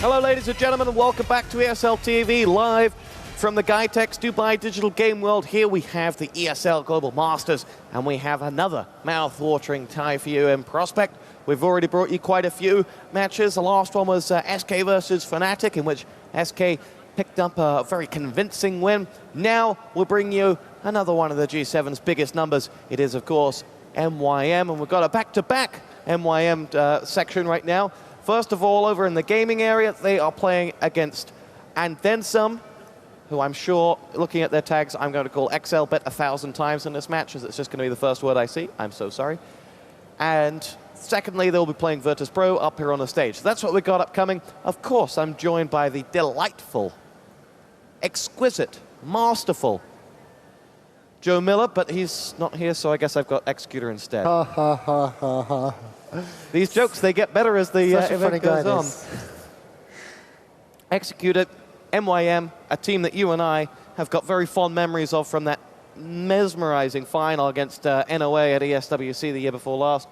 Hello, ladies and gentlemen, and welcome back to ESL TV, live from the GITEX Dubai Digital Game World. Here we have the ESL Global Masters, and we have another mouth-watering tie for you in prospect. We've already brought you quite a few matches. The last one was SK versus Fnatic, in which SK picked up a very convincing win. Now we'll bring you another one of the G7's biggest numbers. It is, of course, MYM, and we've got a back-to-back MYM section right now. First of all, over in the gaming area, they are playing against And Then Some, who I'm sure, looking at their tags, I'm going to call XLBet 1,000 times in this match, as it's just going to be the first word I see. I'm so sorry. And secondly, they'll be playing Virtus Pro up here on the stage. So that's what we've got upcoming. Of course, I'm joined by the delightful, exquisite, masterful Joe Miller, but he's not here, so I guess I've got Executor instead. Ha ha ha ha ha. These jokes, they get better as the event goes on. Executor, MYM, a team that you and I have got very fond memories of from that mesmerizing final against NOA at ESWC the year before last.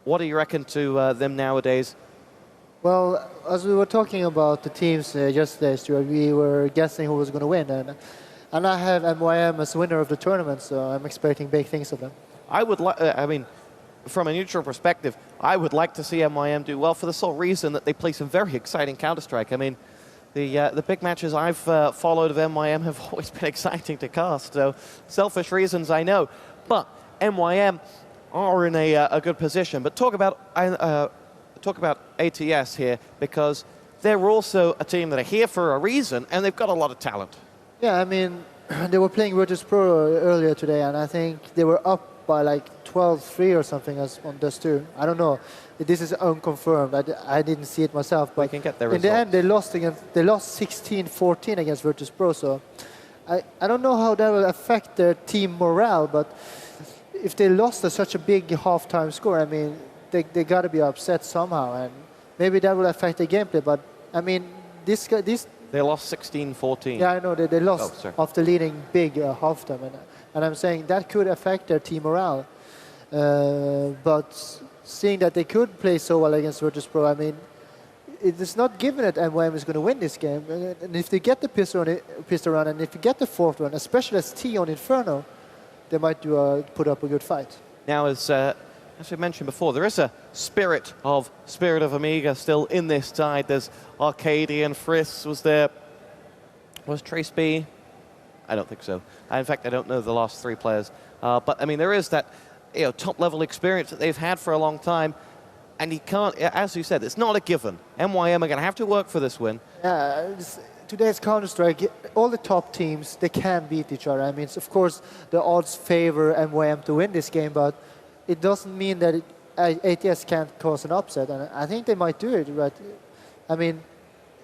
What do you reckon to them nowadays? Well, as we were talking about the teams yesterday, Stuart, we were guessing who was going to win. And I have MYM as winner of the tournament, so I'm expecting big things of them. I would like, I mean, from a neutral perspective, I would like to see MYM do well for the sole reason that they play some very exciting Counter-Strike. I mean, the big matches I've followed of MYM have always been exciting to cast, so selfish reasons, I know. But MYM are in a good position. But talk about ATS here, because they're also a team that are here for a reason, and they've got a lot of talent. Yeah, I mean, they were playing Virtus Pro earlier today, and I think they were up by like 12-3 or something on this too. I don't know. This is unconfirmed. I didn't see it myself. But we can get their in the end, they lost 16-14 against Virtus Pro. So I don't know how that will affect their team morale. But if they lost such a big halftime score, I mean, they got to be upset somehow, and maybe that will affect the gameplay. But I mean, this. They lost 16-14. Yeah, I know. They lost after leading big halftime. And I'm saying that could affect their team morale. But seeing that they could play so well against Virtus Pro, I mean, it is not given that MYM is going to win this game. And if they get the pistol run, and if you get the fourth one, especially as T on Inferno, they might put up a good fight. Now, as we mentioned before, there is a spirit of Amiga still in this side. There's Arcadian, Friss was there. Was Trace B? I don't think so. In fact, I don't know the last three players. But I mean, there is that top-level experience that they've had for a long time. And he can't, as you said, it's not a given. MYM are going to have to work for this win. Yeah, today's Counter-Strike, all the top teams, they can beat each other. I mean, of course, the odds favor MYM to win this game, but it doesn't mean that ATS can't cause an upset, and I think they might do it. But I mean,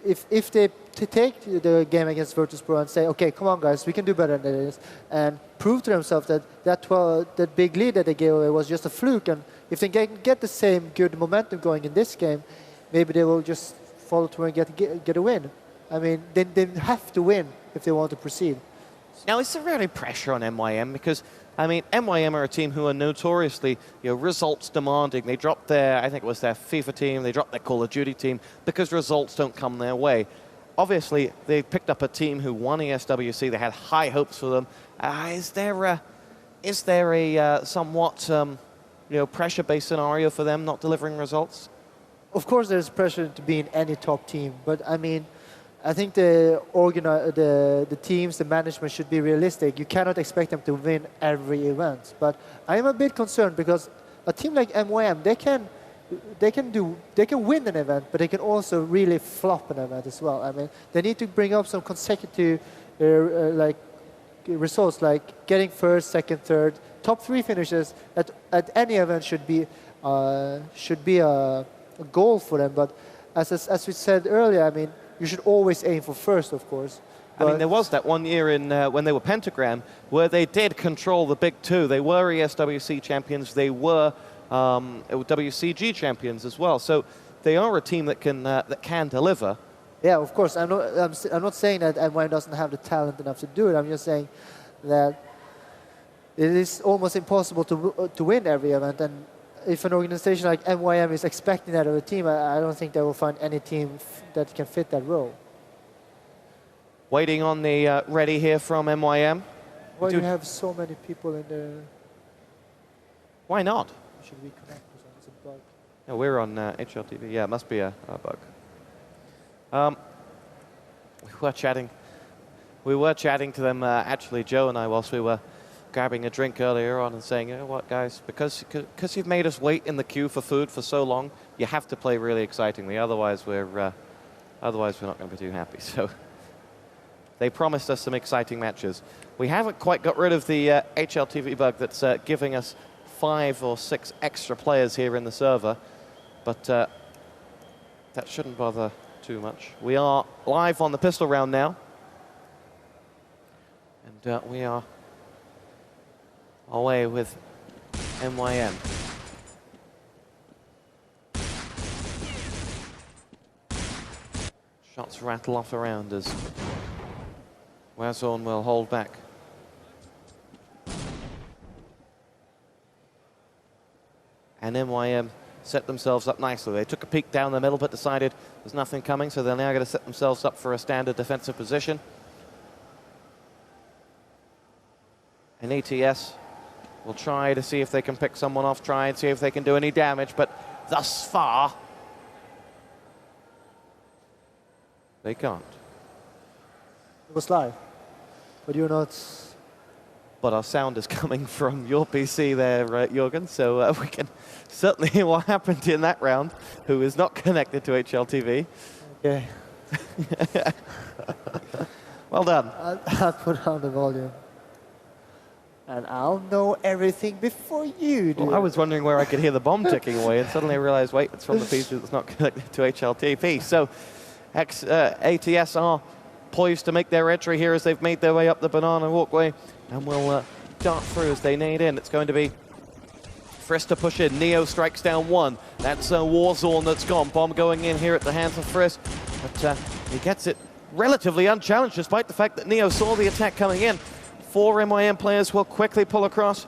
if they take the game against Virtus Pro and say, okay, come on, guys, we can do better than this, and prove to themselves that big lead that they gave away was just a fluke, and if they get the same good momentum going in this game, maybe they will just follow through and get a win. I mean, they have to win if they want to proceed. Now, is there really pressure on MYM? Because, I mean, MYM are a team who are notoriously results demanding. They dropped their, I think it was their FIFA team, they dropped their Call of Duty team because results don't come their way. Obviously, they picked up a team who won ESWC. They had high hopes for them. Is there a somewhat pressure-based scenario for them not delivering results? Of course, there's pressure to be in any top team, but I mean, I think the teams, the management should be realistic. You cannot expect them to win every event. But I am a bit concerned because a team like MYM, they can win an event, but they can also really flop an event as well. I mean, they need to bring up some consecutive results, like getting first, second, third, top 3 finishes at any event should be a goal for them. But as we said earlier, I mean, you should always aim for first, of course. I mean, there was that one year in when they were Pentagram where they did control the big two. They were ESWC champions. They were WCG champions as well. So they are a team that can deliver. Yeah, of course. I'm not saying that MYM doesn't have the talent enough to do it. I'm just saying that it is almost impossible to win every event. And if an organization like MYM is expecting that of a team, I don't think they will find any team that can fit that role. Waiting on the ready here from MYM. Why do you have so many people in there? Why not? Should we connect or something? It's a bug. No, we're on HLTV. Yeah, it must be a bug. We were chatting to them, actually, Joe and I, whilst we were grabbing a drink earlier on and saying, you know what, guys, because you've made us wait in the queue for food for so long, you have to play really excitingly. Otherwise, we're not going to be too happy. So they promised us some exciting matches. We haven't quite got rid of the HLTV bug that's giving us 5 or 6 extra players here in the server, but that shouldn't bother too much. We are live on the pistol round now, and we are away with MYM. Shots rattle off around as Wazorn will hold back. And MYM set themselves up nicely. They took a peek down the middle but decided there's nothing coming, so they're now going to set themselves up for a standard defensive position. And ATS will try to see if they can pick someone off, try and see if they can do any damage, but thus far, they can't. It was live, but you're not. But our sound is coming from your PC there, Jürgen, so we can certainly hear what happened in that round, who is not connected to HLTV. Okay. Well done. I'll put on the volume. And I'll know everything before you do. Well, I was wondering where I could hear the bomb ticking away, and suddenly I realized, wait, it's from the PC that's not connected to HLTV. So ATS are poised to make their entry here as they've made their way up the banana walkway, and will dart through as they nade in. It's going to be Frisk to push in. Neo strikes down one. That's Warzone that's gone. Bomb going in here at the hands of Frisk, but he gets it relatively unchallenged, despite the fact that Neo saw the attack coming in. 4 MYM players will quickly pull across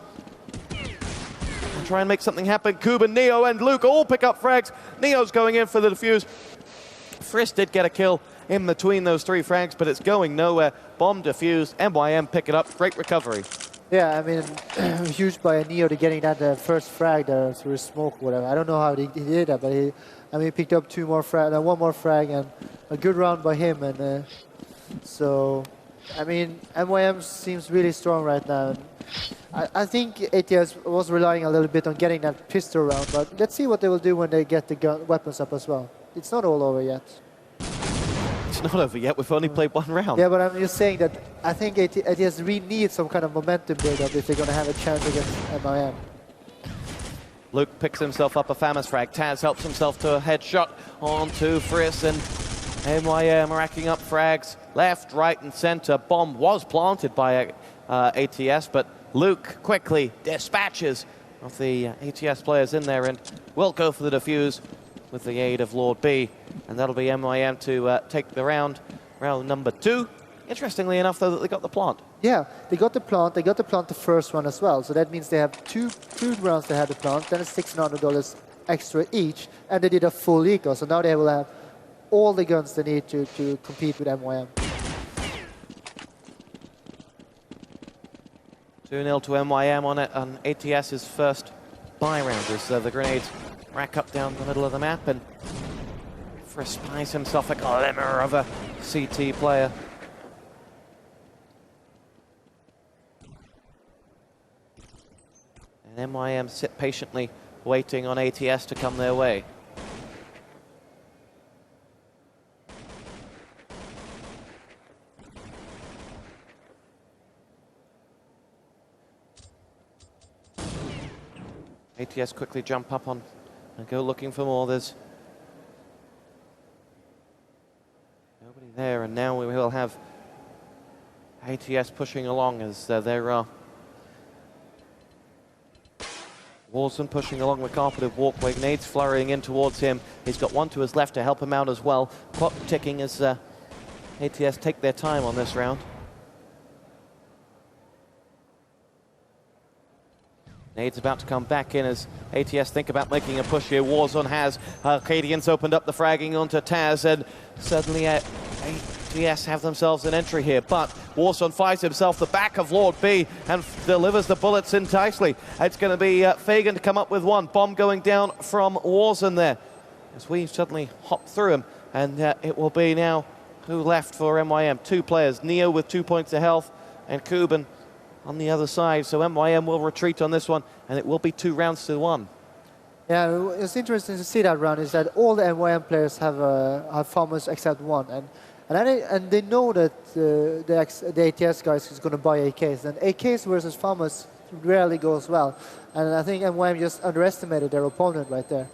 and try and make something happen. Kuban, Neo, and Luke all pick up frags. Neo's going in for the defuse. Frisk did get a kill in between those 3 frags, but it's going nowhere. Bomb defused. MYM pick it up. Great recovery. Yeah, I mean, huge by Neo to getting that first frag there through smoke or whatever. I don't know how he did that, but he picked up 2 more frag, 1 more frag, and a good round by him. And so, I mean, MYM seems really strong right now. I think ATS was relying a little bit on getting that pistol round, but let's see what they will do when they get the weapons up as well. It's not all over yet. It's not over yet. We've only played 1 round. Yeah, but I'm just saying that I think ATS really needs some kind of momentum build-up if they're going to have a chance against MYM. Luke picks himself up a Famous frag. Taz helps himself to a headshot onto Frisk, and MYM racking up frags left, right, and center. Bomb was planted by ATS, but Luke quickly dispatches of the ATS players in there and will go for the defuse with the aid of Lord B, and that'll be MYM to take the round number 2. Interestingly enough, though, that they got the plant. Yeah, they got the plant. They got the plant the first one as well. So that means they have two rounds they had the plant. Then it's $600 extra each, and they did a full eco. So now they will have all the guns they need to compete with MYM. 2-0 to MYM on it on ATS's first buy round as the grenades rack up down the middle of the map, and Frisk spies himself a glimmer of a CT player. And MYM sit patiently waiting on ATS to come their way. ATS quickly jump up on and go looking for more. There's nobody there, and now we will have ATS pushing along as there are Warzone pushing along the carpeted walkway, grenades flurrying in towards him. He's got one to his left to help him out as well. Clock ticking as ATS take their time on this round. Nade's about to come back in as ATS think about making a push here. Warzone has Arcadians opened up the fragging onto Taz, and suddenly ATS have themselves an entry here. But Warzone finds himself the back of Lord B and delivers the bullets enticely. It's going to be Fagan to come up with one. Bomb going down from Warzone there as we suddenly hop through him. And it will be now who left for MYM? 2 players. Neo with 2 points of health and Kuban on the other side. So MYM will retreat on this one, and it will be 2 rounds to 1. Yeah, it's interesting to see that round is that all the MYM players have farmers except one, and they know that the ATS guys is going to buy AKs, and AKs versus farmers rarely goes well, and I think MYM just underestimated their opponent right there.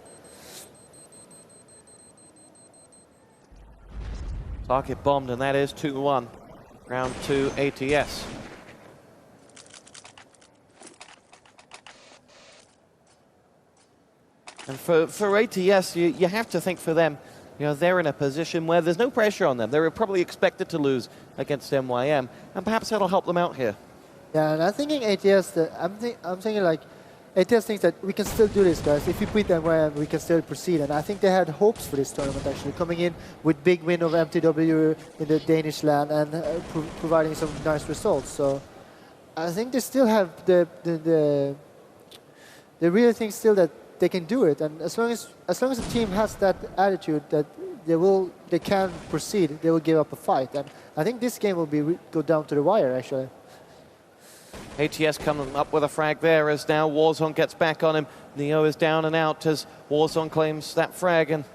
Target bombed, and that is 2-1. Round 2 ATS. And for ATS, you have to think for them, you know, they're in a position where there's no pressure on them. They're probably expected to lose against MYM, and perhaps that'll help them out here. Yeah, and I'm thinking ATS, I'm thinking like, ATS thinks that we can still do this, guys. If we beat MYM, we can still proceed. And I think they had hopes for this tournament, actually, coming in with big win of MTW in the Danish land and providing some nice results. So I think they still have they really think still that they can do it, and as long as the team has that attitude that they can proceed, they will give up a fight, and I think this game will go down to the wire actually. ATS coming up with a frag there as now Warzone gets back on him. Neo is down and out as Warzone claims that frag, and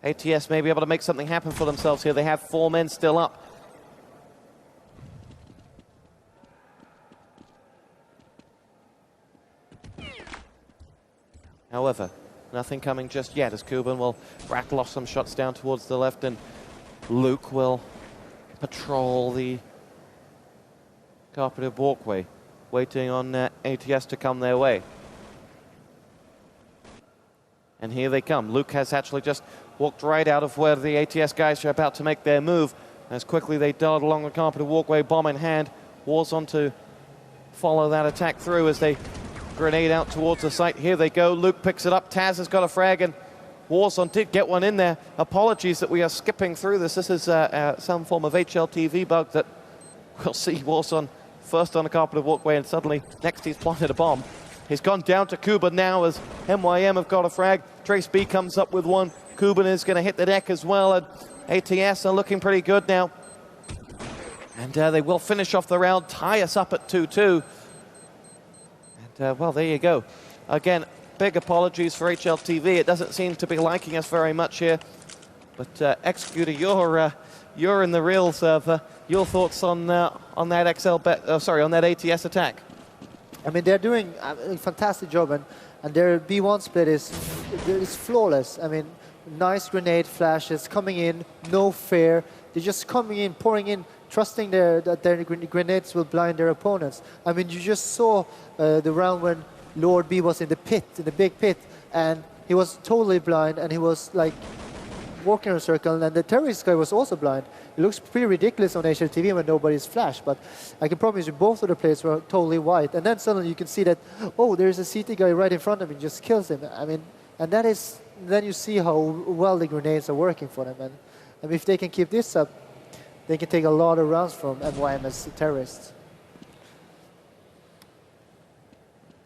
ATS may be able to make something happen for themselves here. They have 4 men still up. However, nothing coming just yet as Kuban will rattle off some shots down towards the left, and Luke will patrol the carpeted walkway, waiting on ATS to come their way. And here they come. Luke has actually just walked right out of where the ATS guys are about to make their move. As quickly they dart along the carpeted walkway, bomb in hand. Warzone to follow that attack through as they grenade out towards the site. Here they go. Luke picks it up. Taz has got a frag, and Warzone did get one in there. Apologies that we are skipping through this. This is some form of HLTV bug that we'll see Warzone first on the carpeted walkway, and suddenly next he's planted a bomb. He's gone down to Kuban now as MYM have got a frag. Trace B comes up with one. Kuban is going to hit the deck as well, and ATS are looking pretty good now. And they will finish off the round, tie us up at 2-2. Well, there you go. Again, big apologies for HLTV. It doesn't seem to be liking us very much here. But Executor, you're in the real server. Your thoughts on that on that ATS attack? I mean, they're doing a fantastic job, and their B1 split is flawless. I mean, nice grenade flashes coming in, no fear. They're just coming in, pouring in, trusting that their grenades will blind their opponents. I mean, you just saw the round when Lord B was in the pit, in the big pit, and he was totally blind, and he was like walking in a circle, and the terrorist guy was also blind. It looks pretty ridiculous on HLTV when nobody's flashed, but I can promise you both of the players were totally white. And then suddenly you can see that, oh, there's a CT guy right in front of him, just kills him. I mean, and that is, then you see how well the grenades are working for them. And if they can keep this up, they can take a lot of rounds from MYM as terrorists.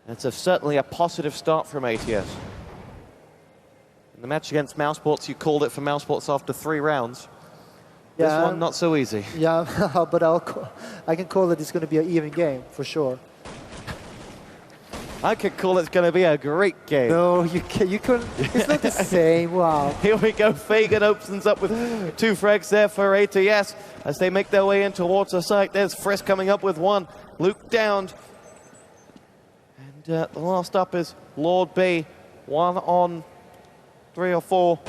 It's certainly a positive start from ATS. In the match against Mousesports, you called it for Mousesports after 3 rounds. Yeah, this one, not so easy. Yeah, but I can call it it's going to be an even game, for sure. I could call it's going to be a great game. No, you couldn't. It's not the same. Wow. Here we go. Fagan opens up with 2 frags there for ATS as they make their way in towards the site. There's Frisk coming up with 1. Luke downed. And the last up is Lord B. 1 on 3 or 4.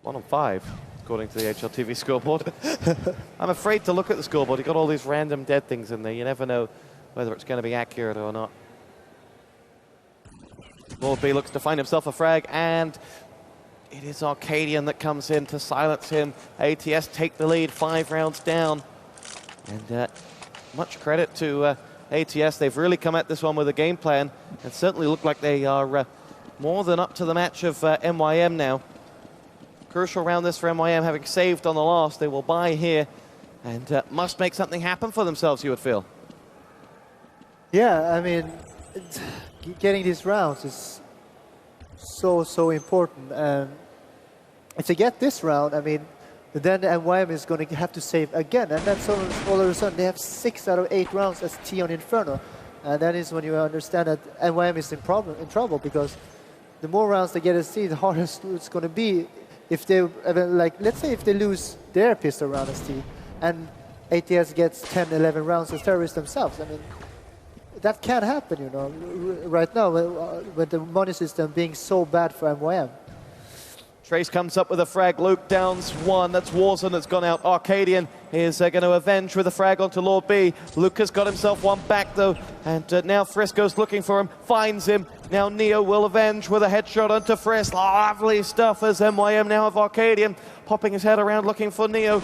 1 on 5, according to the HLTV scoreboard. I'm afraid to look at the scoreboard. You've got all these random dead things in there. You never know whether it's going to be accurate or not. Lord B looks to find himself a frag, and it is Arcadian that comes in to silence him. ATS take the lead, 5 rounds down. And much credit to ATS. They've really come at this one with a game plan and certainly look like they are more than up to the match of MYM now. Crucial round this for MYM, having saved on the last. They will buy here and must make something happen for themselves, you would feel. Yeah, I mean, getting these rounds is so important. And if they get this round, I mean, then MYM is going to have to save again. And then all of a sudden, they have 6 out of 8 rounds as T on Inferno. And that is when you understand that MYM is in trouble, because the more rounds they get as T, the harder it's going to be. If they, like, let's say if they lose their pistol round as T, and ATS gets 10, 11 rounds as terrorists themselves. I mean, that can happen, you know, right now with the money system being so bad for MYM. Trace comes up with a frag. Luke downs one. That's Warzone that's gone out. Arcadian is going to avenge with a frag onto Lord B. Luke has got himself one back, though. And now Frisco's looking for him. Finds him. Now Neo will avenge with a headshot onto Frisk. Lovely stuff as MYM now have Arcadian popping his head around looking for Neo.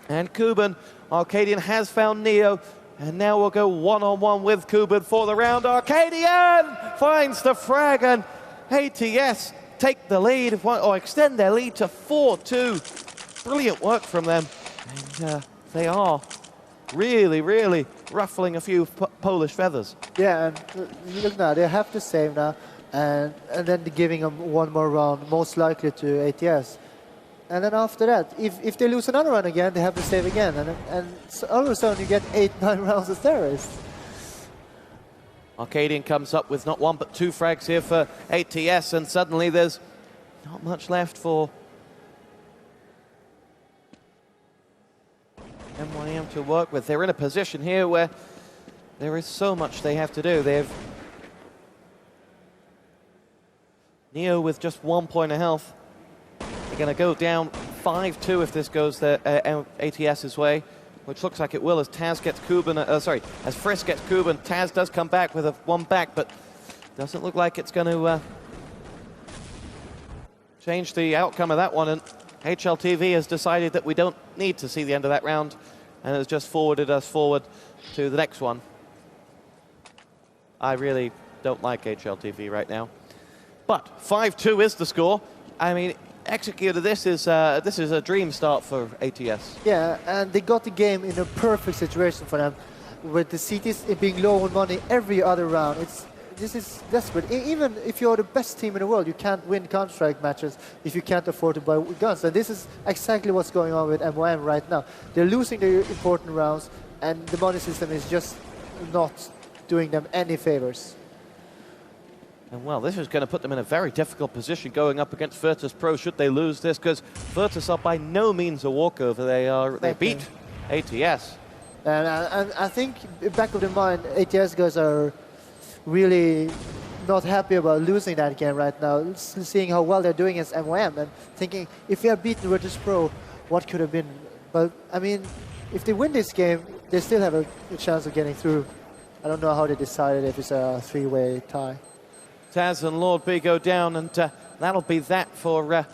And Kuban. Arcadian has found Neo. And now we'll go one-on-one with Kuban for the round. Arcadian finds the frag, and ATS take the lead, or extend their lead to 4-2. Brilliant work from them. And they are really, really ruffling a few Polish feathers. Yeah, and look now, they have to save now, and then giving them one more round, most likely to ATS. And then after that, if they lose another round again, they have to save again. And so all of a sudden, you get 8, 9 rounds as terrorists. Arcadian comes up with not one but 2 frags here for ATS, and suddenly there's not much left for MYM to work with. They're in a position here where there is so much they have to do. They have Neo with just 1 point of health. They're going to go down 5-2 if this goes ATS's way, which looks like it will as Taz gets Kuban, as Frisk gets Kuban. Taz does come back with a 1 back, but doesn't look like it's going to change the outcome of that one. And HLTV has decided that we don't need to see the end of that round and has just forwarded us forward to the next one. I really don't like HLTV right now. But 5-2 is the score. I mean, executed, this is a dream start for ATS. Yeah, and they got the game in a perfect situation for them, with the CTs being low on money every other round. This is desperate. Even if you're the best team in the world, you can't win Counter-Strike matches if you can't afford to buy guns. And this is exactly what's going on with MYM right now. They're losing their important rounds, and the money system is just not doing them any favors. And well, this is going to put them in a very difficult position going up against Virtus Pro should they lose this, because Virtus are by no means a walkover. They beat ATS. And I think back of the mind, ATS guys are really not happy about losing that game right now, seeing how well they're doing against MYM and thinking, if we had beaten Virtus Pro, what could have been? But I mean, if they win this game, they still have a chance of getting through. I don't know how they decided if it's a 3-way tie. Taz and Lord B go down, and that'll be that for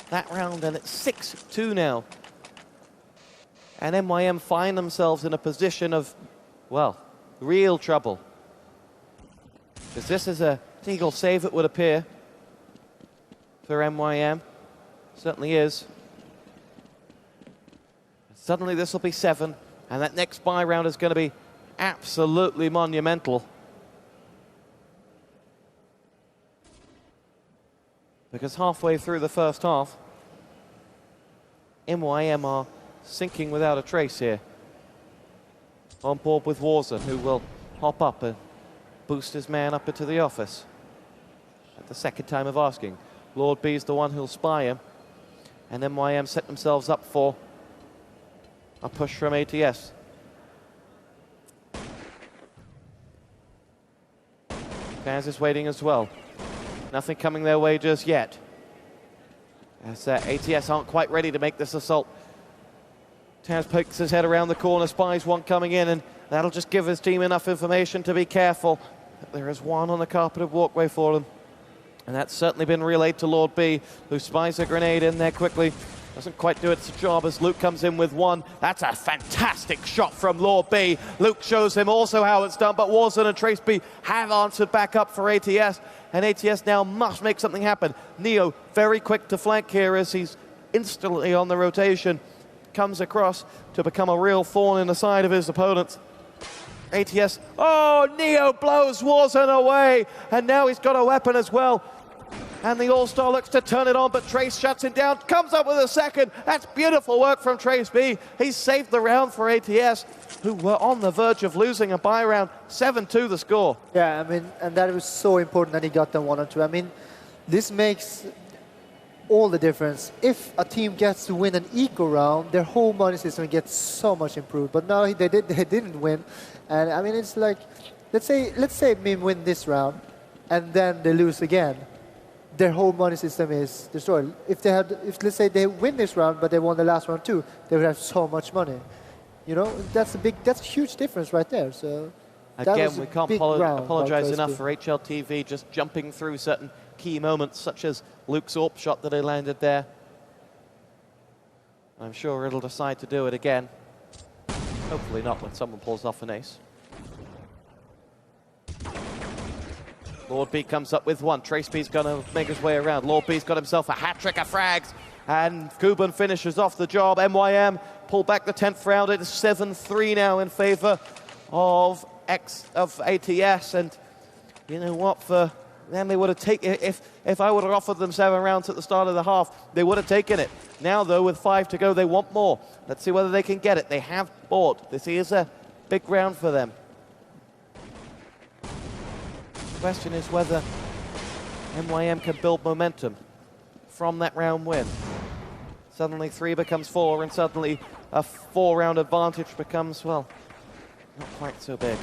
that round, and it's 6-2 now. And MYM find themselves in a position of, well, real trouble. Because this is a legal save, it would appear, for MYM. Certainly is. Suddenly this will be 7, and that next buy round is going to be absolutely monumental. Because halfway through the first half, MYM are sinking without a trace here. On board with Warzone, who will hop up and boost his man up into the office. At the second time of asking. Lord B's the one who'll spy him. And MYM set themselves up for a push from ATS. Kaz is waiting as well. Nothing coming their way just yet. As ATS aren't quite ready to make this assault. Taz pokes his head around the corner, spies one coming in, and that'll just give his team enough information to be careful. There is one on the carpeted walkway for them. And that's certainly been relayed to Lord B, who spies a grenade in there quickly. Doesn't quite do its job as Luke comes in with one. That's a fantastic shot from Lord B. Luke shows him also how it's done, but Warzone and Trace B have answered back up for ATS, and ATS now must make something happen. Neo very quick to flank here as he's instantly on the rotation, comes across to become a real thorn in the side of his opponents. ATS, oh, Neo blows Warzone away, and now he's got a weapon as well. And the All-Star looks to turn it on, but Trace shuts him down, comes up with a second. That's beautiful work from Trace B. He's saved the round for ATS, who were on the verge of losing a bye round. 7-2 the score. Yeah, I mean, and that was so important that he got them 1-2. I mean, this makes all the difference. If a team gets to win an eco round, their whole money system gets so much improved. But now they didn't win. And I mean, it's like, let's say MYM win this round, and then they lose again. Their whole money system is destroyed. If let's say they win this round, but they won the last round too, they would have so much money. You know, that's a huge difference right there. So again, we can't apologize enough for HLTV just jumping through certain key moments, such as Luke's AWP shot that he landed there. I'm sure it'll decide to do it again. Hopefully not when someone pulls off an ace. Lord B comes up with one. Trace B's going to make his way around. Lord B's got himself a hat-trick of frags. And Kuban finishes off the job. MYM pull back the 10th round. It is 7-3 now in favor of ATS. And you know what? For them, they would have taken it. If I would have offered them 7 rounds at the start of the half, they would have taken it. Now, though, with 5 to go, they want more. Let's see whether they can get it. They have bought. This is a big round for them. The question is whether MYM can build momentum from that round win. Suddenly 3 becomes 4, and suddenly a 4-round advantage becomes, well, not quite so big.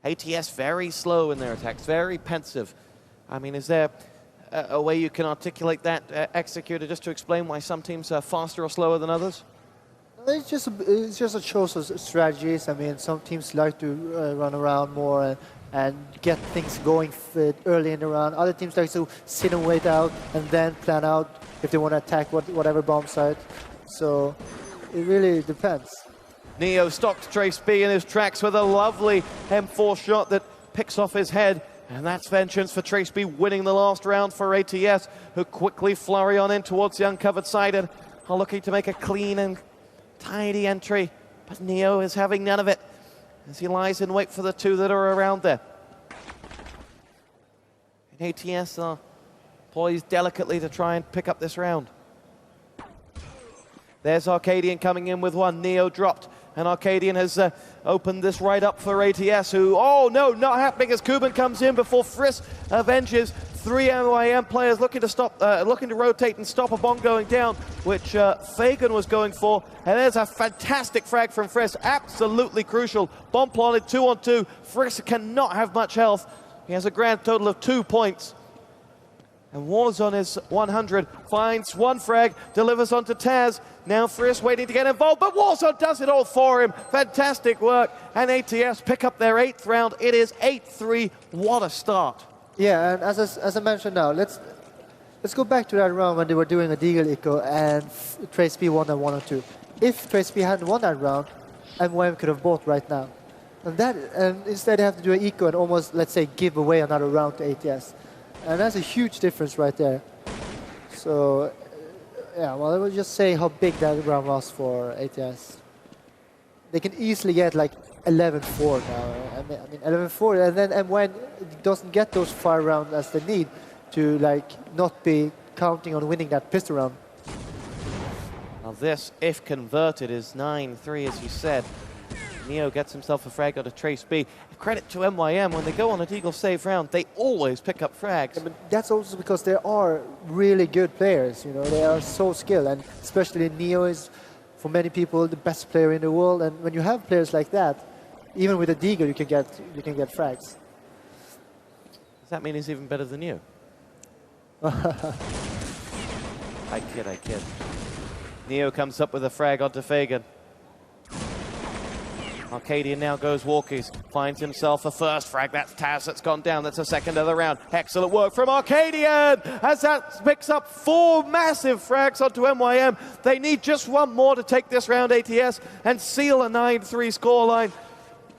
ATS very slow in their attacks, very pensive. I mean, is there a way you can articulate that, Executor, just to explain why some teams are faster or slower than others? It's just a choice of strategies. I mean, some teams like to run around more and get things going early in the round. Other teams like to sit and wait out and then plan out if they want to attack whatever bomb site. So it really depends. Neo stalks Trace B in his tracks with a lovely M4 shot that picks off his head. And that's vengeance for Trace B, winning the last round for ATS, who quickly flurry on in towards the uncovered side and are looking to make a clean and tidy entry. But Neo is having none of it as he lies in wait for the 2 that are around there. And ATS are poised delicately to try and pick up this round. There's Arcadian coming in with one. Neo dropped. And Arcadian has opened this right up for ATS, who, oh no, not happening as Kuban comes in before Friss avenges. 3 MYM players looking to rotate and stop a bomb going down, which Fagan was going for. And there's a fantastic frag from Friss, absolutely crucial. Bomb planted 2-on-2. Friss cannot have much health. He has a grand total of 2 points. And Warzone is 100, finds one frag, delivers onto Taz. Now Friss waiting to get involved, but Warzone does it all for him. Fantastic work, and ATS pick up their 8th round. It is 8-3, what a start. Yeah, and as I mentioned now, let's go back to that round when they were doing a Deagle Eco and Trace B won that 1-2. If Trace B hadn't won that round, MYM could have bought right now. And instead they have to do an Eco and almost, let's say, give away another round to ATS. And that's a huge difference right there. So, yeah, well, I will just say how big that round was for ATS. They can easily get like 11-4 now. I mean 11-4, and then MYM doesn't get those 5 rounds as they need to like not be counting on winning that pistol round. Now this, if converted, is 9-3, as you said. Neo gets himself a frag out of Trace B. Credit to MYM, when they go on a Deagle save round, they always pick up frags. Yeah, but that's also because they are really good players, you know, they are so skilled, and especially Neo is, for many people, the best player in the world, and when you have players like that, even with a Deagle, you can get frags. Does that mean he's even better than you? I kid. Neo comes up with a frag onto Fagan. Arcadian now goes walkies, finds himself a first frag. That's Taz that's gone down. That's a second of the round. Excellent work from Arcadian as that picks up 4 massive frags onto MYM. They need just one more to take this round, ATS, and seal a 9-3 scoreline.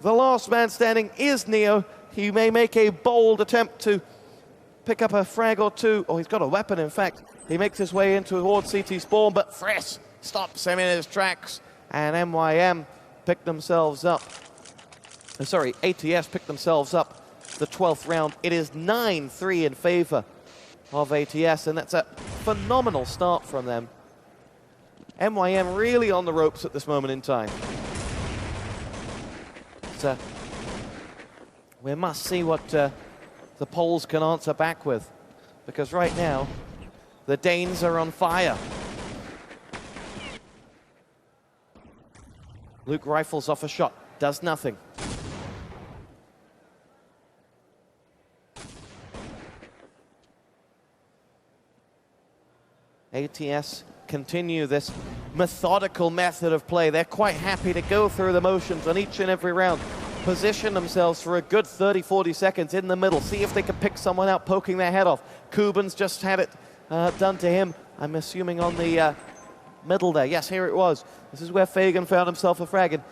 The last man standing is Neo. He may make a bold attempt to pick up a frag or two. Oh, he's got a weapon, in fact. He makes his way in towards CT Spawn, but Friss stops him in his tracks, and MYM picked themselves up. Sorry, ATS picked themselves up the 12th round. It is 9-3 in favor of ATS, and that's a phenomenal start from them. MYM really on the ropes at this moment in time. So we must see what the Poles can answer back with, because right now the Danes are on fire. Luke rifles off a shot, does nothing. ATS continue this methodical method of play. They're quite happy to go through the motions on each and every round, position themselves for a good 30-40 seconds in the middle, see if they can pick someone out poking their head off. Kuban's just had it done to him, I'm assuming on the middle there. Yes, here it was. This is where Fagan found himself a frag. And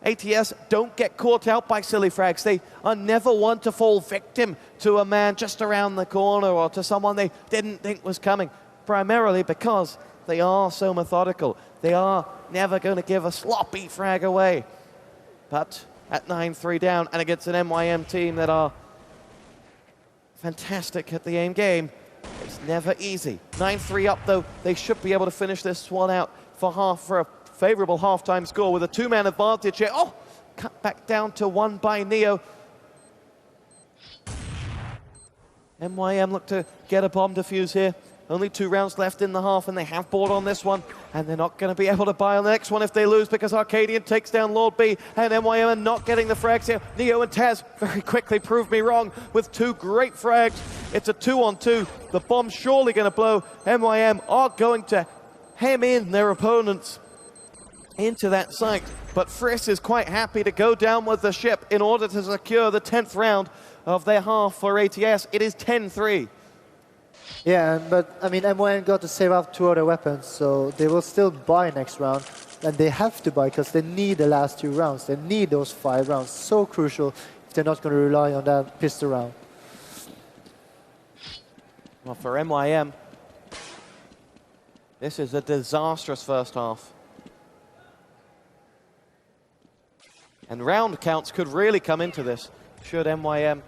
ATS don't get caught out by silly frags. They are never one to fall victim to a man just around the corner or to someone they didn't think was coming, primarily because they are so methodical. They are never going to give a sloppy frag away. But at 9-3 down and against an MYM team that are fantastic at the aim game, it's never easy. 9-3 up, though. They should be able to finish this one out for a favorable halftime score with a 2-man advantage here. Oh, cut back down to 1 by Neo. MYM look to get a bomb defuse here. Only 2 rounds left in the half, and they have bought on this one, and they're not going to be able to buy on the next one if they lose, because Arcadian takes down Lord B, and MYM are not getting the frags here. Neo and Taz very quickly proved me wrong with 2 great frags. It's a 2-on-2. The bomb's surely going to blow. MYM are going to hem in their opponents into that site, but Friss is quite happy to go down with the ship in order to secure the 10th round of their half for ATS. It is 10-3. Yeah, but I mean, MYM got to save up 2 other weapons, so they will still buy next round, and they have to buy because they need the last 2 rounds. They need those 5 rounds. So crucial if they're not going to rely on that pistol round. Well, for MYM, this is a disastrous first half. And round counts could really come into this. Should MYM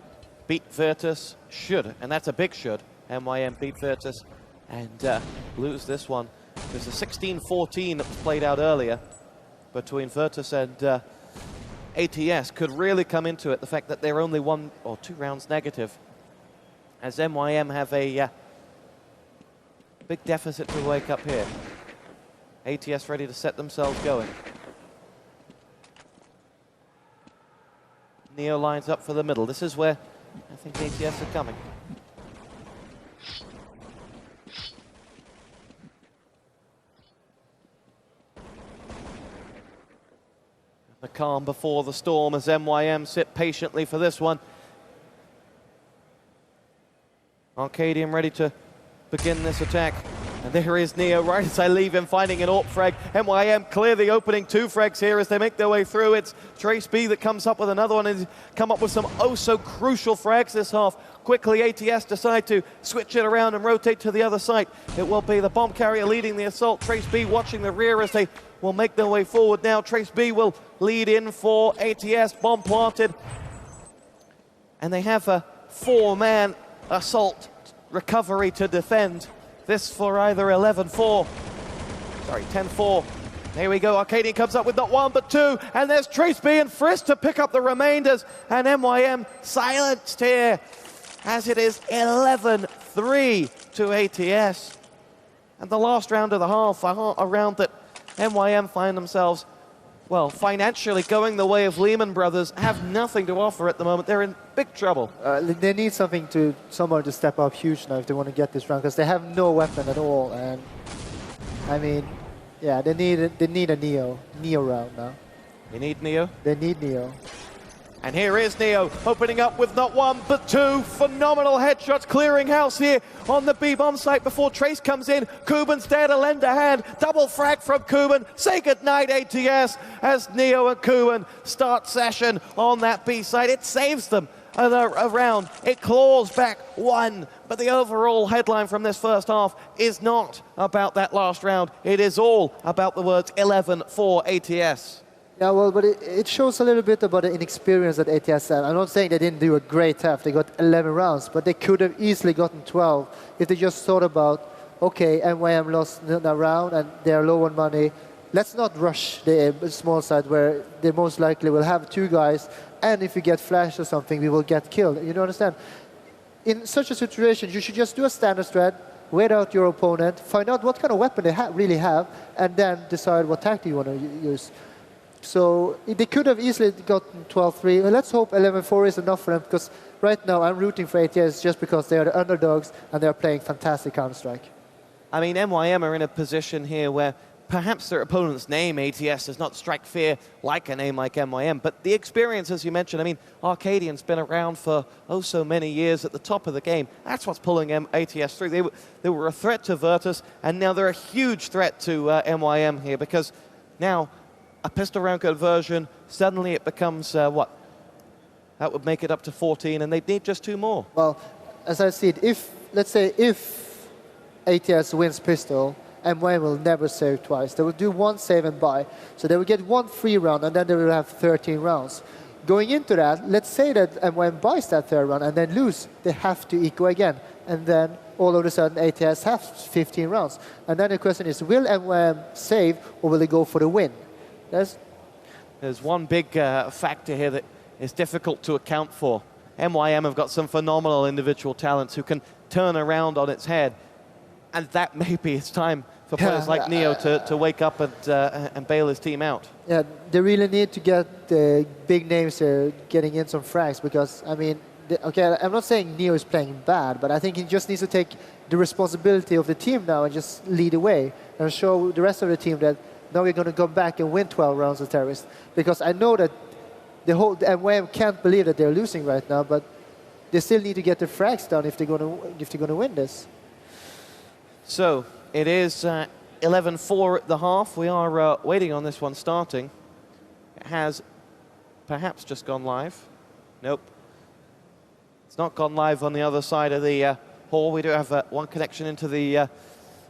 beat Virtus? Should, and that's a big should. MYM beat Virtus and lose this one. There's a 16-14 that was played out earlier between Virtus and ATS could really come into it. The fact that they're only 1 or 2 rounds negative, as MYM have a big deficit to wake up here. ATS ready to set themselves going. Neo lines up for the middle. This is where I think ATS are coming. The calm before the storm as MYM sit patiently for this one. Arcadian ready to begin this attack. And there is Neo right as I leave him, finding an AWP frag. MYM clear the opening 2 frags here as they make their way through. It's Trace B that comes up with another one and come up with some oh-so-crucial frags this half. Quickly, ATS decide to switch it around and rotate to the other side. It will be the bomb carrier leading the assault. Trace B watching the rear as they will make their way forward now. Trace B will lead in for ATS, bomb planted. And they have a 4-man assault recovery to defend. This for either 11-4, sorry, 10-4. Here we go, Arcadian comes up with not 1 but 2, and there's Trace B and Friss to pick up the remainders, and MYM silenced here as it is 11-3 to ATS. And the last round of the half, a round that MYM find themselves, well, financially going the way of Lehman Brothers, have nothing to offer at the moment. They're in big trouble. They need someone to step up huge now if they want to get this round, because they have no weapon at all. And I mean, Yeah, they need a Neo round now. You need Neo? They need Neo. And here is Neo, opening up with not one, but two phenomenal headshots, clearing house here on the B-bomb site before Trace comes in. Kuben's there to lend a hand. Double frag from Kuben. Say goodnight, ATS, as Neo and Kuben start session on that B site. It saves them a round. It claws back one. But the overall headline from this first half is not about that last round. It is all about the words 11 for ATS. Yeah, well, but it shows a little bit about the inexperience that ATS had. I'm not saying they didn't do a great half. They got 11 rounds, but they could have easily gotten 12 if they just thought about, okay, MYM lost a round and they're low on money. Let's not rush the small side where they most likely will have two guys, and if we get flashed or something, we will get killed. You don't understand? In such a situation, you should just do a standard strat, wait out your opponent, find out what kind of weapon they really have, and then decide what tactic you want to use. So they could have easily gotten 12-3. Let's hope 11-4 is enough for them, because right now I'm rooting for ATS just because they are the underdogs and they're playing fantastic Counter-Strike. I mean, MYM are in a position here where perhaps their opponent's name, ATS, does not strike fear like a name like MYM, but the experience, as you mentioned, I mean, Arcadian's been around for oh so many years at the top of the game. That's what's pulling ATS through. They were a threat to Virtus, and now they're a huge threat to MYM here, because now a pistol round conversion, suddenly it becomes, what? That would make it up to 14, and they need just two more. Well, as I see it, let's say if ATS wins pistol, MYM will never save twice. They will do one save and buy. So they will get one free round, and then they will have 13 rounds. Going into that, let's say that MYM buys that third round and then lose. They have to eco again. And then all of a sudden, ATS has 15 rounds. And then the question is, will MYM save, or will they go for the win? There's one big factor here that is difficult to account for. MYM have got some phenomenal individual talents who can turn around on its head. And that maybe it's time for players like Neo to wake up and bail his team out. Yeah, they really need to get the big names getting in some frags, because, I mean, okay, I'm not saying Neo is playing bad, but I think he just needs to take the responsibility of the team now and just lead the way and show the rest of the team that now we're going to go back and win 12 rounds of terrorists. Because I know that the MYM can't believe that they're losing right now, but they still need to get the frags down if they're going to win this. So it is 11-4 at the half. We are waiting on this one starting. It has perhaps just gone live. Nope. It's not gone live on the other side of the hall. We do have one connection into the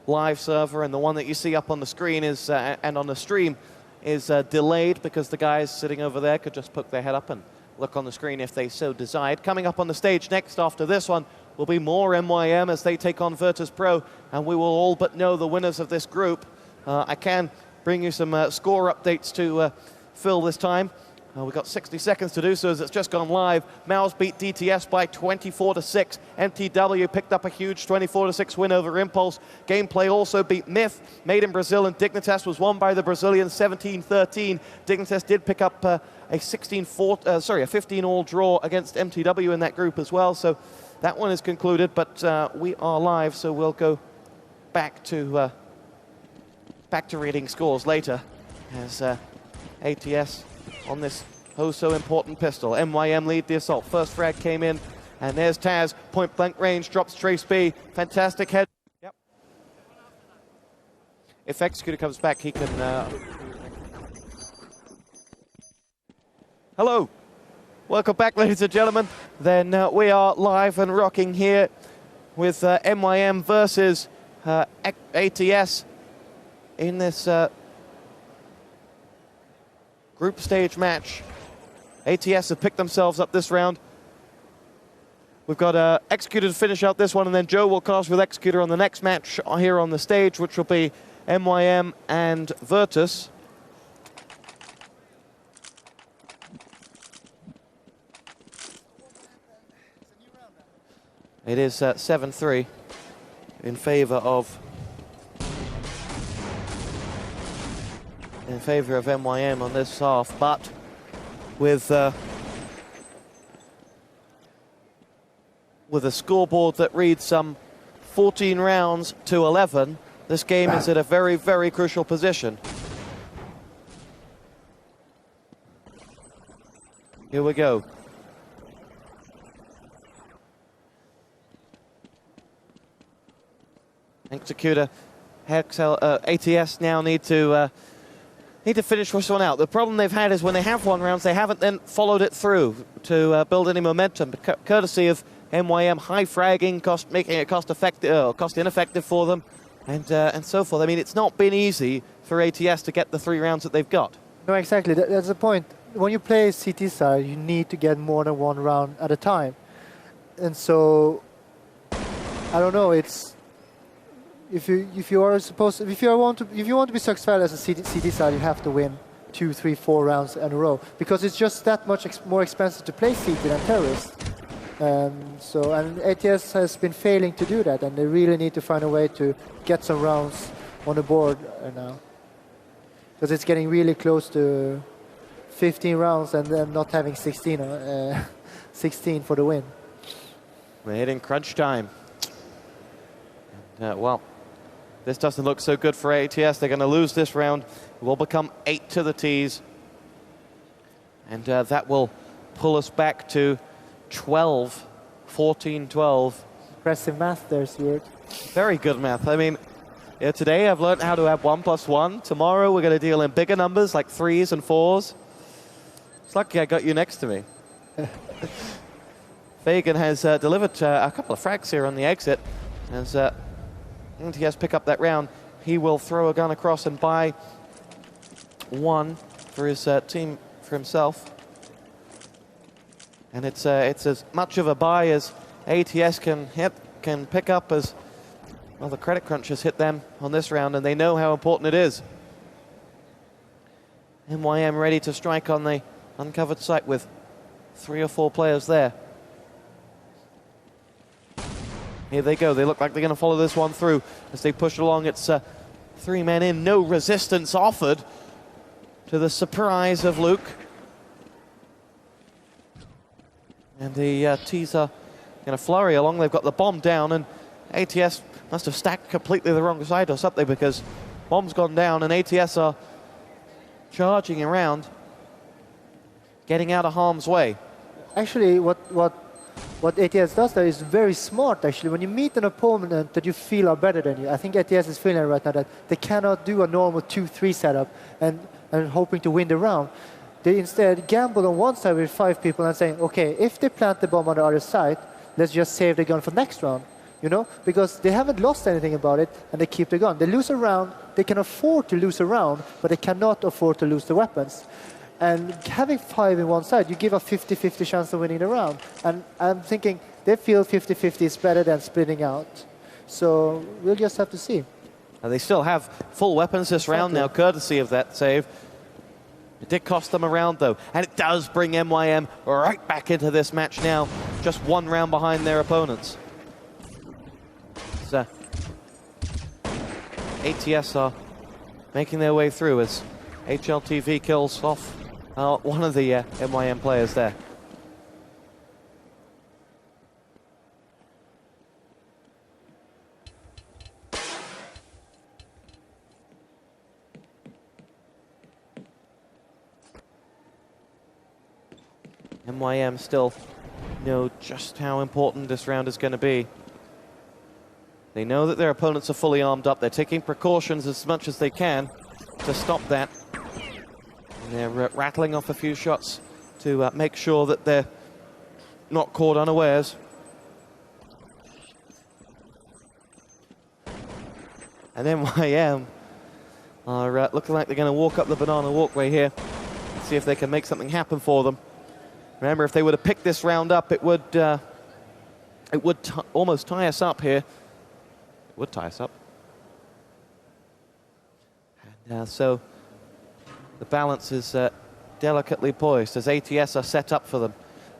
live server, and the one that you see up on the screen is and on the stream is delayed, because the guys sitting over there could just poke their head up and look on the screen if they so desired. Coming up on the stage next after this one will be more MYM as they take on Virtus Pro, and we will all but know the winners of this group. I can bring you some score updates to fill this time. We've got 60 seconds to do so as it's just gone live. Mouse beat DTS by 24-6. MTW picked up a huge 24-6 win over Impulse. Gameplay also beat Myth. Made in Brazil, and Dignitas was won by the Brazilians 17-13. Dignitas did pick up a 15-all draw against MTW in that group as well. So that one is concluded, but we are live, so we'll go back to reading scores later as ATS on this so important pistol. MYM lead the assault. First frag came in, and there's Taz. Point blank range, drops Trace B. Fantastic head. Yep. If Executor comes back, he can... Hello. Welcome back, ladies and gentlemen. Then we are live and rocking here with MYM versus ATS in this group stage match. ATS have picked themselves up this round. We've got Executor to finish out this one, and then Joe will cast with Executor on the next match here on the stage, which will be MYM and Virtus. It is 7-3 in favor of MYM on this half, but with a scoreboard that reads some 14 rounds to 11, this game is at a very, very crucial position. Here we go. Executor, ATS now need to finish this one out. The problem they've had is when they have won rounds, they haven't then followed it through to build any momentum. Courtesy of MYM, high fragging, making it cost ineffective for them, and so forth. I mean, it's not been easy for ATS to get the 3 rounds that they've got. No, exactly. That's the point. When you play CT side, you need to get more than 1 round at a time, and so I don't know. It's if you want to be successful as a CT side, you have to win 2, 3, 4 rounds in a row because it's just that much more expensive to play CT than terrorist. And ATS has been failing to do that, and they really need to find a way to get some rounds on the board now, because it's getting really close to 15 rounds and then not having 16 for the win. We're hitting crunch time. Well, this doesn't look so good for ATS. They're going to lose this round. It will become 8 to the T's. And that will pull us back to 12, 14, 12. Impressive math there, Stuart. Very good math. I mean, today I've learned how to add 1 + 1. Tomorrow we're going to deal in bigger numbers like 3s and 4s. It's lucky I got you next to me. Fagan has delivered a couple of frags here on the exit. As ATS pick up that round, he will throw a gun across and buy 1 for his team, for himself. And it's as much of a buy as ATS can pick up, as well. The credit crunch has hit them on this round, and they know how important it is. MYM ready to strike on the uncovered site with 3 or 4 players there. Here they go. They look like they're going to follow this one through as they push along. It's 3 men in, no resistance offered, to the surprise of Luke. And the T's are going to flurry along. They've got the bomb down, and ATS must have stacked completely the wrong side or something, because bomb's gone down and ATS are charging around, getting out of harm's way. Actually, what ATS does there is very smart, actually. When you meet an opponent that you feel are better than you, I think ATS is feeling right now that they cannot do a normal 2-3 setup and hoping to win the round. They instead gamble on one side with 5 people and saying, okay, if they plant the bomb on the other side, let's just save the gun for next round, you know? Because they haven't lost anything about it, and they keep the gun. They lose a round, they can afford to lose a round, but they cannot afford to lose the weapons. And having 5 in one side, you give a 50-50 chance of winning the round. And I'm thinking they feel 50-50 is better than splitting out. So we'll just have to see. And they still have full weapons this round now, courtesy of that save. It did cost them a round, though. And it does bring MYM right back into this match now, just 1 round behind their opponents. So ATS are making their way through as HLTV kills off one of the MYM players there. MYM still know just how important this round is going to be. They know that their opponents are fully armed up. They're taking precautions as much as they can to stop that. And they're rattling off a few shots to make sure that they're not caught unawares. And MYM are looking like they're going to walk up the banana walkway here and see if they can make something happen for them. Remember, if they were to pick this round up, it would almost tie us up here. It would tie us up. And so the balance is delicately poised as ATS are set up for them.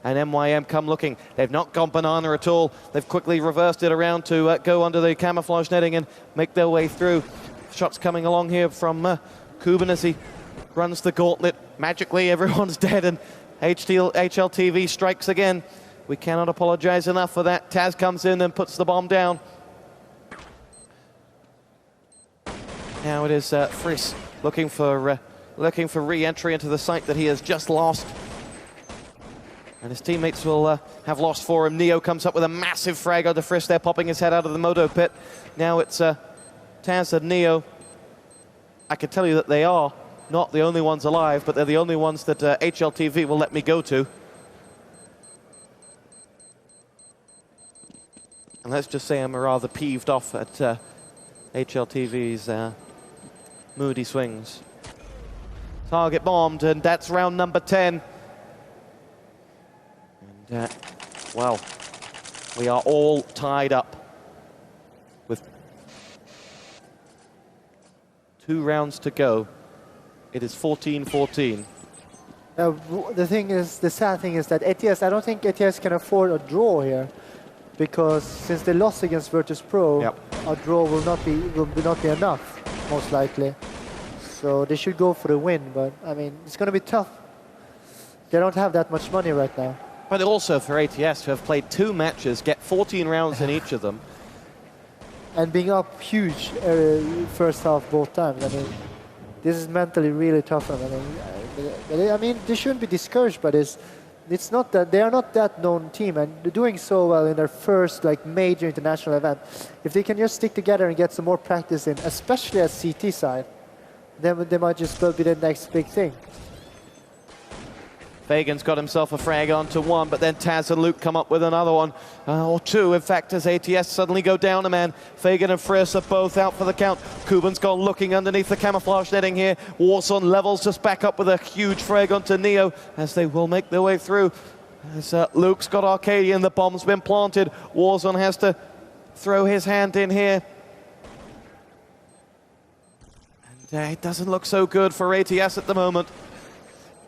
And MYM come looking. They've not gone banana at all. They've quickly reversed it around to go under the camouflage netting and make their way through. Shots coming along here from Kuban as he runs the gauntlet. Magically, everyone's dead, and HLTV strikes again. We cannot apologize enough for that. Taz comes in and puts the bomb down. Now it is Friss looking for re-entry into the site that he has just lost. And his teammates will have lost for him. Neo comes up with a massive frag onto Friss there, popping his head out of the moto pit. Now it's Taz and Neo. I can tell you that they are not the only ones alive, but they're the only ones that HLTV will let me go to. And let's just say I'm rather peeved off at HLTV's moody swings. Target bombed, and that's round number 10. And, well, we are all tied up with 2 rounds to go. It is 14-14. The sad thing is that ATS, I don't think ATS can afford a draw here, because since they lost against Virtus Pro, yep, a draw will not be enough, most likely. So they should go for the win, but I mean, it's going to be tough. They don't have that much money right now. But also for ATS to have played 2 matches, get 14 rounds in each of them. And being up huge first half both times. I mean, this is mentally really tough for them. I mean, they shouldn't be discouraged by this. It's not that they are not that known team, and they're doing so well in their first major international event. If they can just stick together and get some more practice in, especially at CT side, then they might just be the next big thing. Fagan's got himself a frag onto 1, but then Taz and Luke come up with another one, or 2, in fact, as ATS suddenly go down a man. Fagan and Friss are both out for the count. Kuban's gone looking underneath the camouflage netting here. Warzone levels just back up with a huge frag onto Neo, as they will make their way through. As Luke's got Arcadian, the bomb's been planted. Warzone has to throw his hand in here. And it doesn't look so good for ATS at the moment.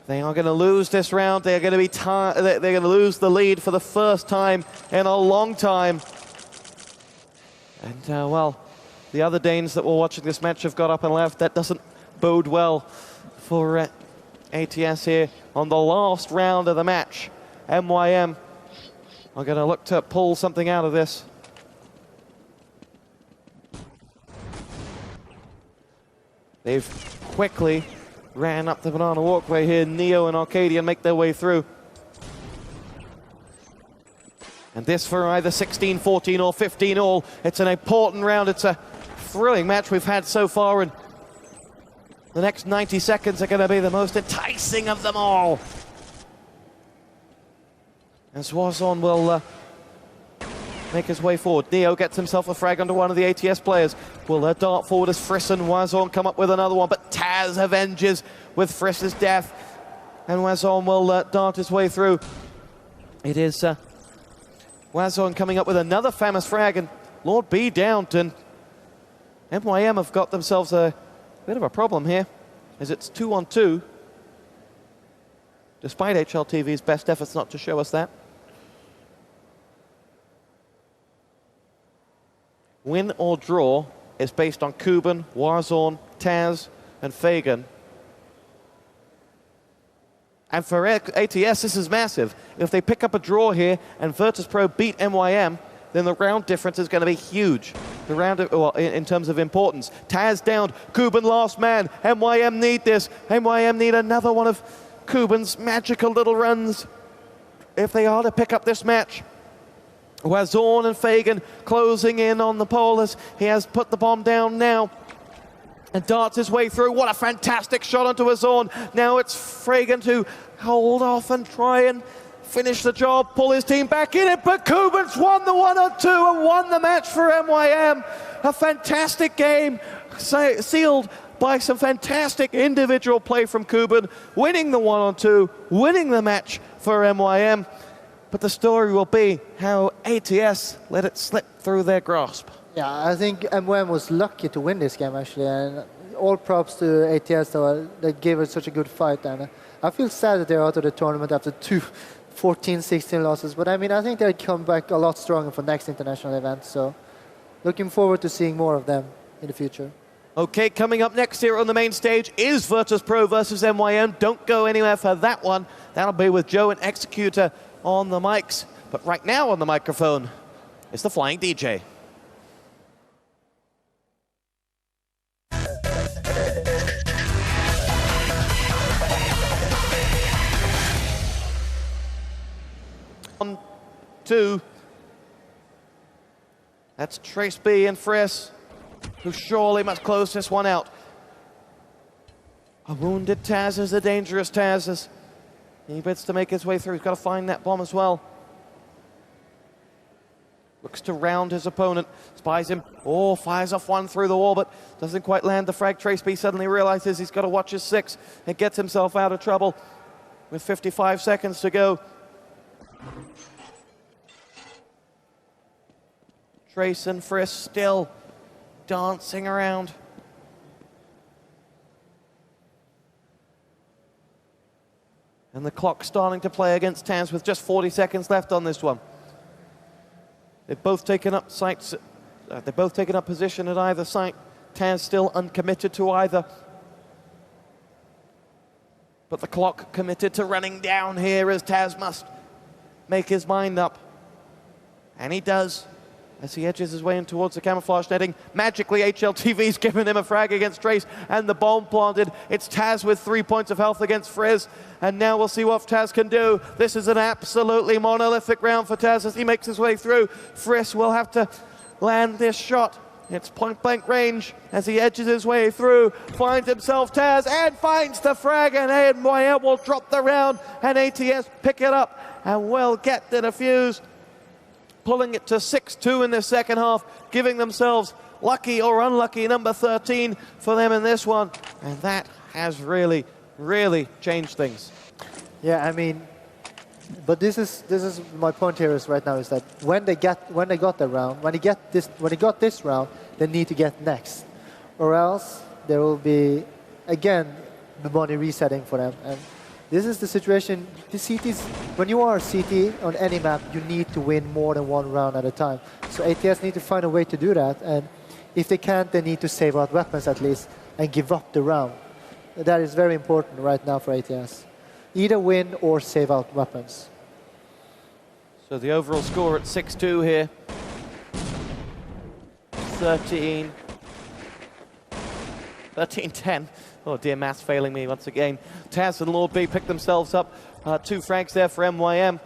They are going to lose this round. They are going to be they're going to lose the lead for the first time in a long time. And well, the other Danes that were watching this match have got up and left. That doesn't bode well for ATS here on the last round of the match. MYM are going to look to pull something out of this. They've quickly ran up the banana walkway here. Neo and Arcadian make their way through. And this for either 16-14 or 15-all. It's an important round. It's a thrilling match we've had so far, and the next 90 seconds are going to be the most enticing of them all. As Warzone will make his way forward. Neo gets himself a frag onto one of the ATS players. Will dart forward as Friss and Warzone come up with another one, but Taz avenges with Friss's death, and Warzone will dart his way through. It is Warzone coming up with another famous frag, and Lord B downed, and MYM have got themselves a bit of a problem here, as it's 2-on-2, despite HLTV's best efforts not to show us that. Win or draw is based on Kuban, Warzone, Taz, and Fagan. And for ATS, this is massive. If they pick up a draw here and Virtus Pro beat MYM, then the round difference is going to be huge. The round, well, in terms of importance. Taz down, Kuban last man. MYM need this. MYM need another one of Kuban's magical little runs if they are to pick up this match. Warzone and Fagan closing in on the pole as he has put the bomb down now and darts his way through. What a fantastic shot onto Warzone. Now it's Fagan to hold off and try and finish the job, pull his team back in it, but Kuban's won the 1-on-2 and won the match for MYM. A fantastic game sealed by some fantastic individual play from Kuban, winning the 1-on-2, winning the match for MYM. But the story will be how ATS let it slip through their grasp. Yeah, I think MYM was lucky to win this game, actually. And all props to ATS that gave it such a good fight. And I feel sad that they're out of the tournament after 2 14-16 losses. But I mean, I think they'll come back a lot stronger for next international event. So looking forward to seeing more of them in the future. Okay, coming up next here on the main stage is Virtus Pro versus MYM. Don't go anywhere for that one. That'll be with Joe and Executor on the mics. But right now on the microphone is the Flying DJ. 1, 2. That's Trace B and Friss, who surely must close this one out. A wounded Taz is a dangerous Taz. He bids to make his way through. He's got to find that bomb as well. Looks to round his opponent, spies him. Oh, fires off one through the wall, but doesn't quite land the frag. Trace B suddenly realizes he's got to watch his 6 and gets himself out of trouble with 55 seconds to go. Trace and Friss still dancing around. And the clock's starting to play against Taz with just 40 seconds left on this one. They've both taken up sites. They've both taken up position at either site. Taz still uncommitted to either. But the clock committed to running down here as Taz must make his mind up. And he does as he edges his way in towards the camouflage netting. Magically, HLTV's given him a frag against Trace and the bomb planted. It's Taz with 3 points of health against Friss. And now we'll see what Taz can do. This is an absolutely monolithic round for Taz as he makes his way through. Friss will have to land this shot. It's point-blank range as he edges his way through, finds himself Taz, and finds the frag, and MYM will drop the round, and ATS pick it up, and will get the defuse, pulling it to 6-2 in the second half, giving themselves lucky or unlucky number 13 for them in this one, and that has really, really changed things. Yeah, I mean, but this is my point here is right now is that when they got the round, when they got this round, they need to get next, or else there will be again the money resetting for them. And this is the situation. The CTs, when you are CT on any map, you need to win more than one round at a time. So ATS need to find a way to do that, and if they can't, they need to save out weapons at least and give up the round. That is very important right now for ATS. Either win or save out weapons. So the overall score at 6-2 here. 13-10. Oh dear, maths failing me once again. Taz and Lord B pick themselves up. 2 frags there for MYM.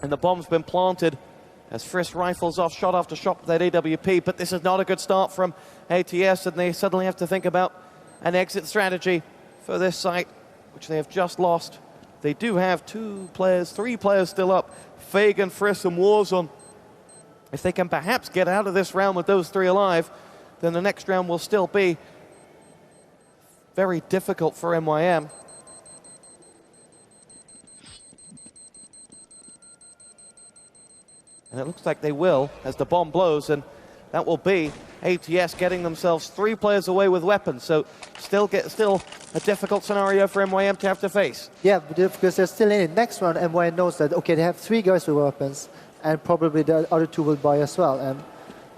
And the bomb's been planted as Friss rifles off shot after shot with that AWP. But this is not a good start from ATS, and they suddenly have to think about an exit strategy for this site, which they have just lost. They do have 3 players still up. Fagan, Friss, and Warzone. If they can perhaps get out of this round with those 3 alive, then the next round will still be very difficult for MYM. And it looks like they will as the bomb blows, and that will be ATS getting themselves 3 players away with weapons. So still a difficult scenario for MYM to have to face. Yeah, because they're still in it. Next round, MYM knows that, okay, they have 3 guys with weapons, and probably the other 2 will buy as well. And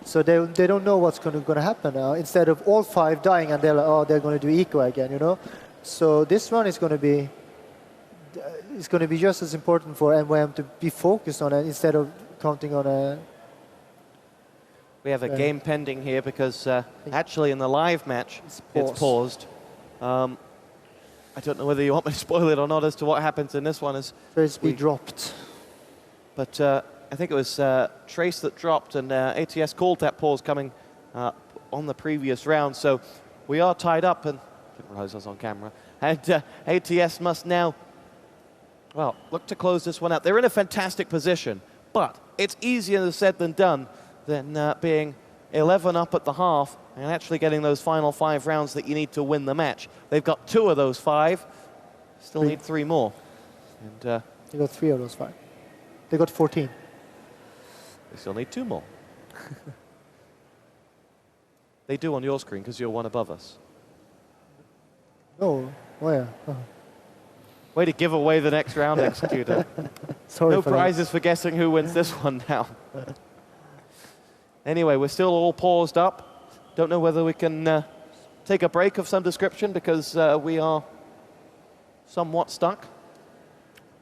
so they don't know what's going to happen now. Instead of all 5 dying, and they're like, oh, they're going to do eco again, you know? So this round is going to be just as important for MYM to be focused on it instead of counting on a... We have a game pending here because actually in the live match, it's paused. I don't know whether you want me to spoil it or not as to what happens in this one. Trace B dropped. But I think it was Trace that dropped, and ATS called that pause coming on the previous round. So we are tied up, and I didn't realize I was on camera. And ATS must now, well, look to close this one out. They're in a fantastic position, but it's easier said than done than being 11 up at the half and actually getting those final 5 rounds that you need to win the match. They've got 2 of those 5, still need 3 more. And they got 3 of those 5. They got 14. They still need 2 more. They do on your screen because you're 1 above us. Oh, yeah. Oh. Way to give away the next round, Executor. Sorry no for prizes for guessing who wins this one now. Anyway, we're still all paused up. Don't know whether we can take a break of some description because we are somewhat stuck.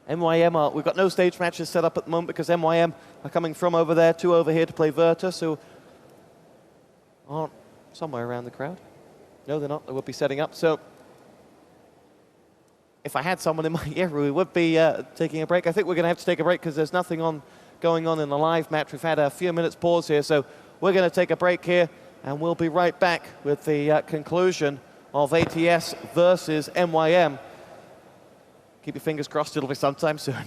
MYM we've got no stage matches set up at the moment because MYM are coming from over there, 2 over here to play Virtus, who aren't somewhere around the crowd. No, they're not. They will be setting up. So if I had someone in my ear, we would be taking a break. I think we're going to have to take a break because there's nothing going on in the live match. We've had a few minutes pause here, so we're going to take a break here, and we'll be right back with the conclusion of ATS versus MYM. Keep your fingers crossed, it'll be sometime soon.